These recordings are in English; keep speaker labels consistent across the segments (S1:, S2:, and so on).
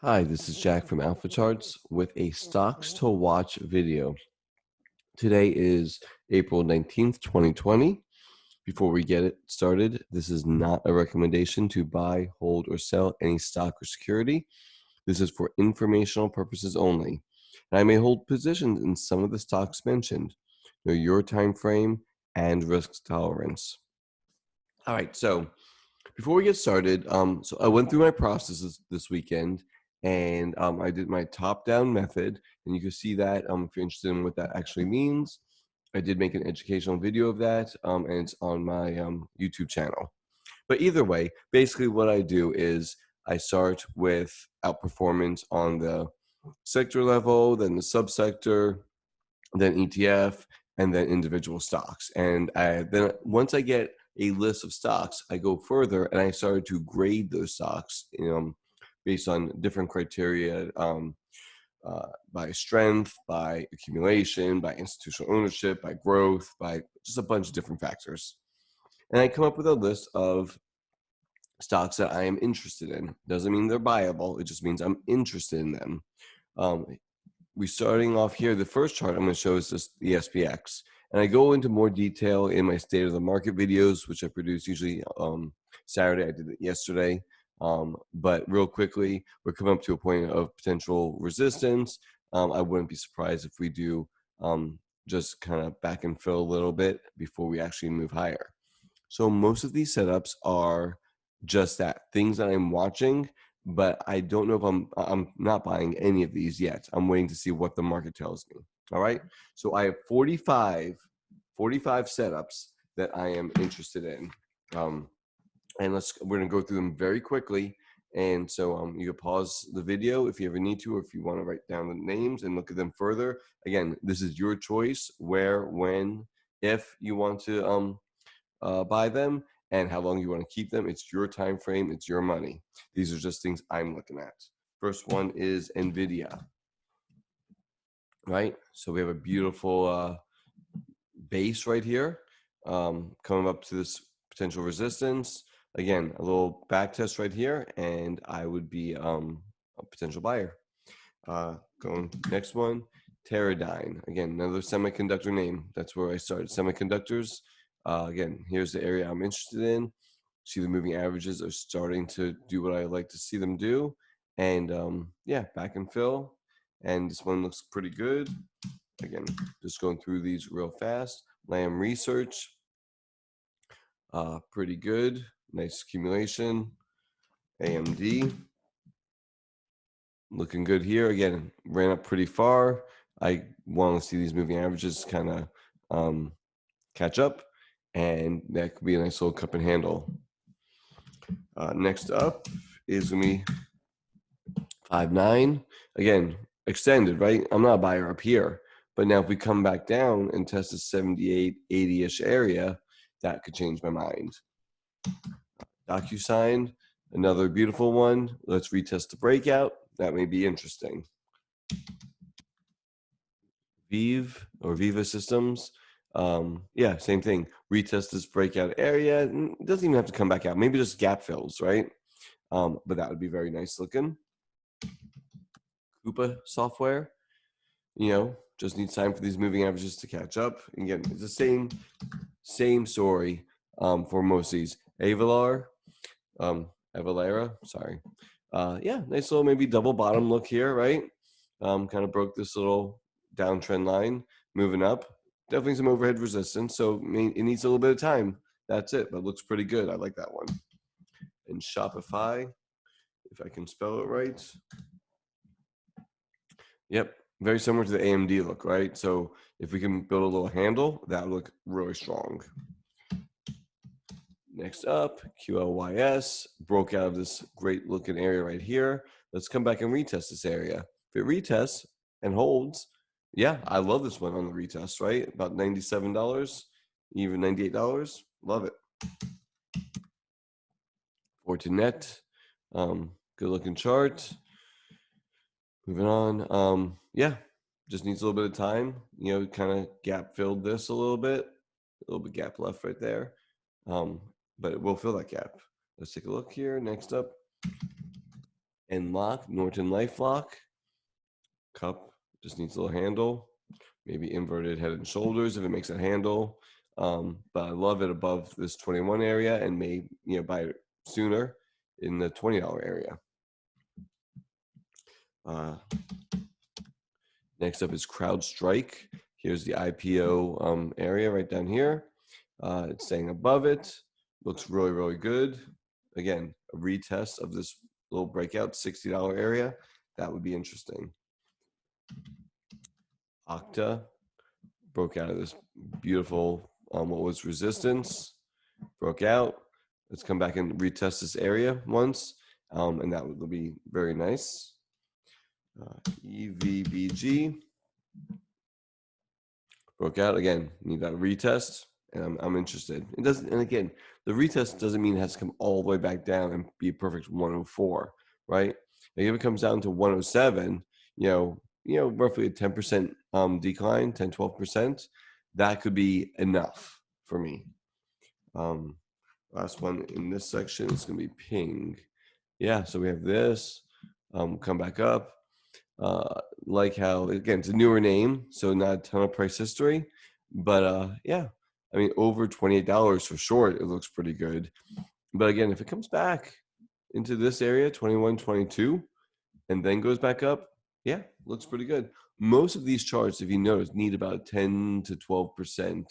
S1: Hi, this is Jack from Alpha Charts with a stocks to watch video. Today is April 19th, 2020. Before we get it started, this is not a recommendation to buy, hold, or sell any stock or security. This is for informational purposes only. And I may hold positions in some of the stocks mentioned. Know your time frame and risk tolerance. All right, so before we get started, so I went through my processes this weekend, and I did my top-down method, and you can see that if you're interested in what that actually means. I did make an educational video of that, and it's on my YouTube channel. But either way, basically what I do is I start with outperformance on the sector level, then the subsector, then ETF, and then individual stocks. And then once I get a list of stocks, I go further and I started to grade those stocks, based on different criteria, by strength, by accumulation, by institutional ownership, by growth, by just a bunch of different factors. And I come up with a list of stocks that I am interested in. Doesn't mean they're buyable. It just means I'm interested in them. Um, we starting off here. The first chart I'm going to show is just the SPX, and I go into more detail in my state of the market videos, which I produce usually Saturday. I did it yesterday, but real quickly, we're coming up to a point of potential resistance. I wouldn't be surprised if we do just kind of back and fill a little bit before we actually move higher. So most of these setups are just that, things that I'm watching, but I don't know if I'm not buying any of these yet. I'm waiting to see what the market tells me. All right. So I have 45 setups that I am interested in. And we're gonna go through them very quickly. And so you can pause the video if you ever need to, or if you want to write down the names and look at them further. Again, this is your choice, where, when, if you want to buy them, and how long you want to keep them. It's your time frame, it's your money. These are just things I'm looking at. First one is Nvidia, right? So we have a beautiful base right here, coming up to this potential resistance. Again, a little back test right here, and I would be a potential buyer. Going next one, Teradyne. Again, another semiconductor name. That's where I started. Semiconductors. Again, here's the area I'm interested in. See, the moving averages are starting to do what I like to see them do. And yeah, back and fill. And this one looks pretty good. Again, just going through these real fast. Lam Research, pretty good. Nice accumulation. AMD, looking good here. Again, ran up pretty far. I want to see these moving averages kind of catch up, and that could be a nice little cup and handle. Next up is going to be 5.9. Again, extended, right? I'm not a buyer up here. But now if we come back down and test the 78, 80-ish area, that could change my mind. DocuSign, another beautiful one. Let's retest the breakout. That may be interesting. Vive or Viva Systems. Yeah, same thing. Retest this breakout area. It doesn't even have to come back out. Maybe just gap fills, right? But that would be very nice looking. Coupa software, just needs time for these moving averages to catch up. Again, it's the same story for most of these. Avalar, Avalara, sorry. Yeah, nice little maybe double bottom look here, right? Kind of broke this little downtrend line, moving up. Definitely some overhead resistance, so it needs a little bit of time. That's it, but it looks pretty good. I like that one. And Shopify, if I can spell it right. Yep, very similar to the AMD look, right? So if we can build a little handle, that would look really strong. Next up, QLYS broke out of this great looking area right here. Let's come back and retest this area. If it retests and holds, yeah, I love this one on the retest, right? About $97, even $98. Love it. Fortinet, good looking chart. Moving on. Yeah, just needs a little bit of time. Kind of gap filled this a little bit gap left right there. But it will fill that gap. Let's take a look here. Next up, And lock, Norton LifeLock. Cup just needs a little handle. Maybe inverted head and shoulders if it makes a handle. But I love it above this 21 area and may buy it sooner in the $20 area. Next up is CrowdStrike. Here's the IPO area right down here. It's staying above it. Looks really, really good. Again, a retest of this little breakout $60 area. That would be interesting. Okta broke out of this beautiful, what was resistance, broke out. Let's come back and retest this area once, and that would be very nice. EVBG broke out again. Need that retest, and I'm interested. It doesn't, and again, the retest doesn't mean it has to come all the way back down and be a perfect 104, right? Like if it comes down to 107, roughly a 10% decline, 10, 12%, that could be enough for me. Last one in this section is going to be Ping. Yeah, so we have this come back up. Like how, again, it's a newer name, so not a ton of price history, but yeah, I mean, over $28 for short, it looks pretty good. But again, if it comes back into this area, 21, 22, and then goes back up, yeah, looks pretty good. Most of these charts, if you notice, need about 10 to 12%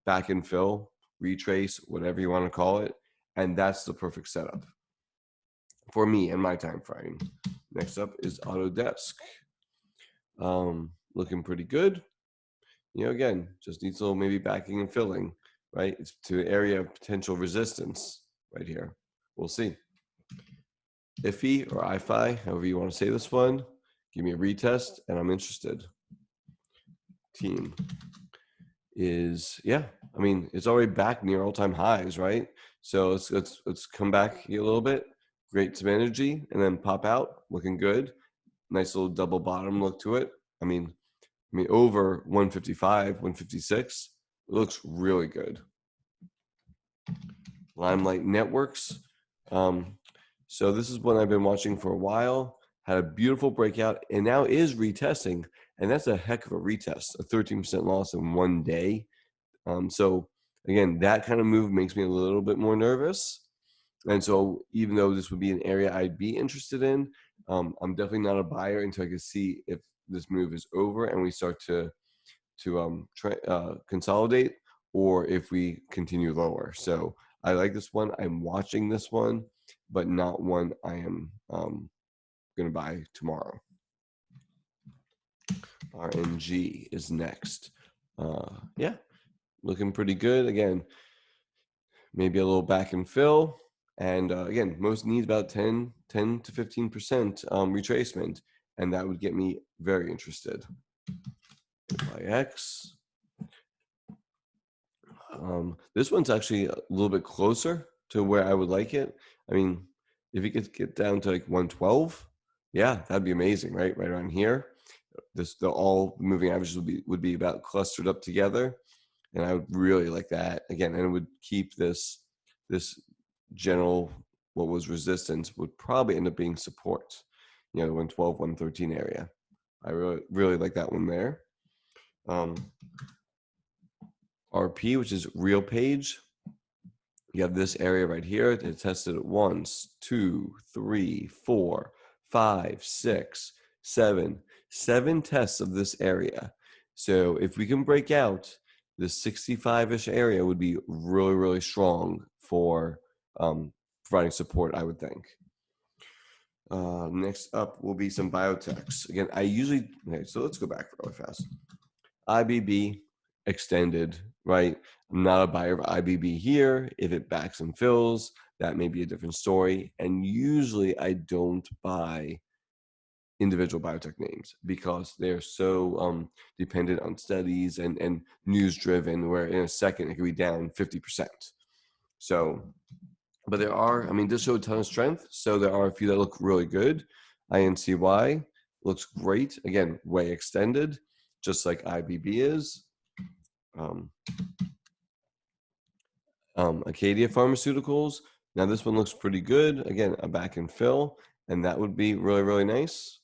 S1: back and fill, retrace, whatever you want to call it, and that's the perfect setup for me and my time frame. Next up is Autodesk. Looking pretty good. Again, just needs a little maybe backing and filling, right? It's to an area of potential resistance right here. We'll see. IFI or IFI, however you want to say this one, give me a retest and I'm interested. Team is, yeah, I mean, it's already back near all-time highs, right? So let's come back here a little bit, create some energy, and then pop out, looking good. Nice little double bottom look to it. I mean, over 155, 156, it looks really good. Limelight Networks. So this is one I've been watching for a while. Had a beautiful breakout and now is retesting, and that's a heck of a retest. A 13% loss in one day. So again, that kind of move makes me a little bit more nervous. And so even though this would be an area I'd be interested in, I'm definitely not a buyer until I can see if this move is over and we start to consolidate, or if we continue lower. So I like this one. I'm watching this one, but not one I am going to buy tomorrow. RNG is next. Yeah, looking pretty good. Again, maybe a little back and fill. And again, most needs about 10 to 15% retracement. And that would get me very interested. X. This one's actually a little bit closer to where I would like it. I mean, if you could get down to like 112, yeah, that'd be amazing, right? Right around here. The all moving averages would be about clustered up together. And I would really like that again, and it would keep this general, what was resistance would probably end up being support, the 112, 113 area. I really like that one there. RP, which is RealPage. You have this area right here. It tested it 1, 2, 3, 4, 5, 6, 7. 7 tests of this area. So if we can break out, the 65-ish area would be really, really strong for providing support, I would think. Next up will be some biotechs. Again, okay, so let's go back really fast. IBB extended, right? I'm not a buyer of IBB here. If it backs and fills, that may be a different story. And usually I don't buy individual biotech names because they're so dependent on studies and news driven, where in a second it could be down 50%. So, but there are, this showed a ton of strength. So there are a few that look really good. INCY looks great. Again, way extended, just like IBB is. Acadia Pharmaceuticals. Now this one looks pretty good. Again, a back and fill. and that would be really, really nice.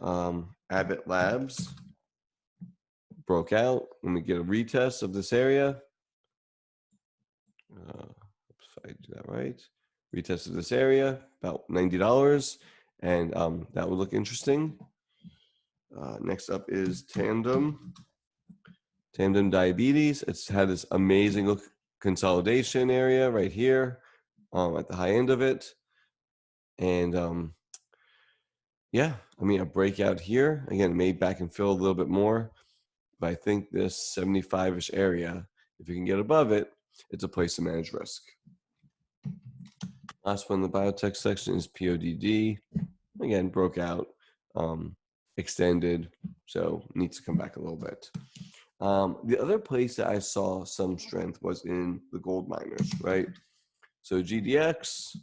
S1: Abbott Labs broke out. Let me get a retest of this area. If I do that right, retest of this area, about $90, and that would look interesting. Next up is Tandem Diabetes. It's had this amazing look consolidation area right here at the high end of it, and yeah, I mean a breakout here again, may back and fill a little bit more, but I think this 75-ish area, if you can get above it, it's a place to manage risk. Last one in the biotech section is PODD. Again, broke out, extended, so needs to come back a little bit. The other place that I saw some strength was in the gold miners, right? So GDX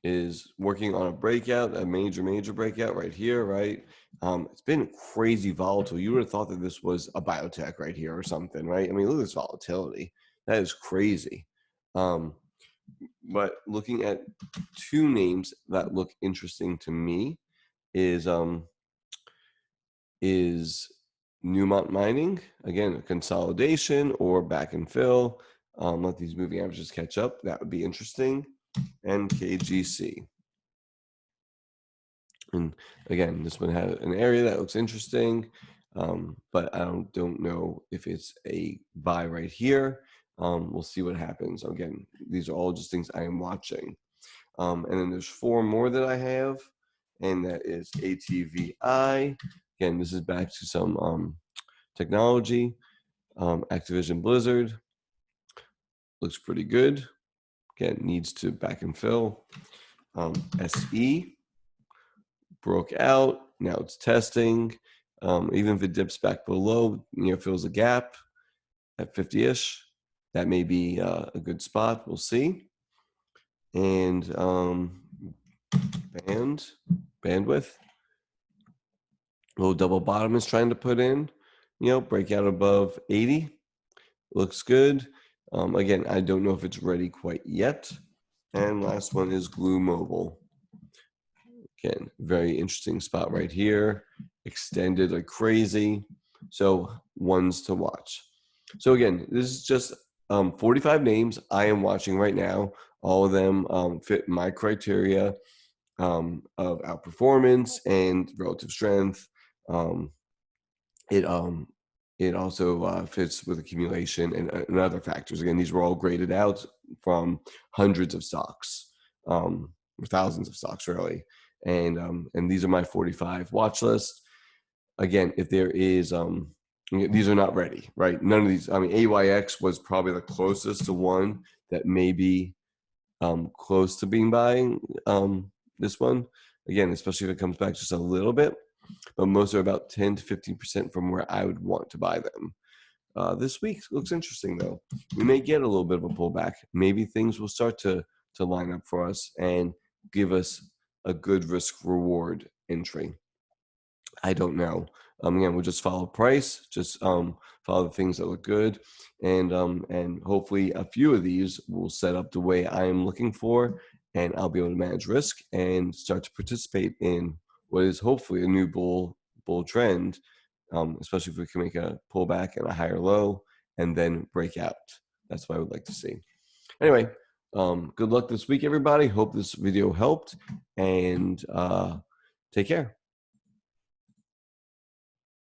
S1: is working on a breakout, a major breakout right here, right? It's been crazy volatile. You would have thought that this was a biotech right here or something, right? I mean, look at this volatility. That is crazy. But looking at two names that look interesting to me is Newmont Mining. Again, a consolidation or back and fill. Let these moving averages catch up. That would be interesting. And KGC. And again, this one had an area that looks interesting, but I don't know if it's a buy right here. We'll see what happens. Again, these are all just things I am watching. And then there's four more that I have, and that is ATVI. Again, this is back to some technology. Activision Blizzard looks pretty good. Again, needs to back and fill. SE broke out. Now it's testing. Even if it dips back below, fills a gap at 50-ish. That may be a good spot. We'll see. And bandwidth. Little double bottom is trying to put in. Break out above 80. Looks good. Again, I don't know if it's ready quite yet. And last one is Glue Mobile. Again, very interesting spot right here. Extended like crazy. So ones to watch. So again, this is just 45 names I am watching right now. All of them fit my criteria of outperformance and relative strength. It also fits with accumulation and other factors. Again, these were all graded out from hundreds of stocks, or thousands of stocks really. And these are my 45 watch list. Again, if there is, these are not ready, right? None of these, I mean, AYX was probably the closest to one that may be close to being buying this one. Again, especially if it comes back just a little bit, but most are about 10 to 15% from where I would want to buy them. This week looks interesting though. We may get a little bit of a pullback. Maybe things will start to line up for us and give us a good risk reward entry. I don't know. Again, we'll just follow price, just follow the things that look good, and hopefully a few of these will set up the way I am looking for, and I'll be able to manage risk and start to participate in what is hopefully a new bull trend, especially if we can make a pullback and a higher low and then break out. That's what I would like to see. Anyway, good luck this week, everybody. Hope this video helped, and take care.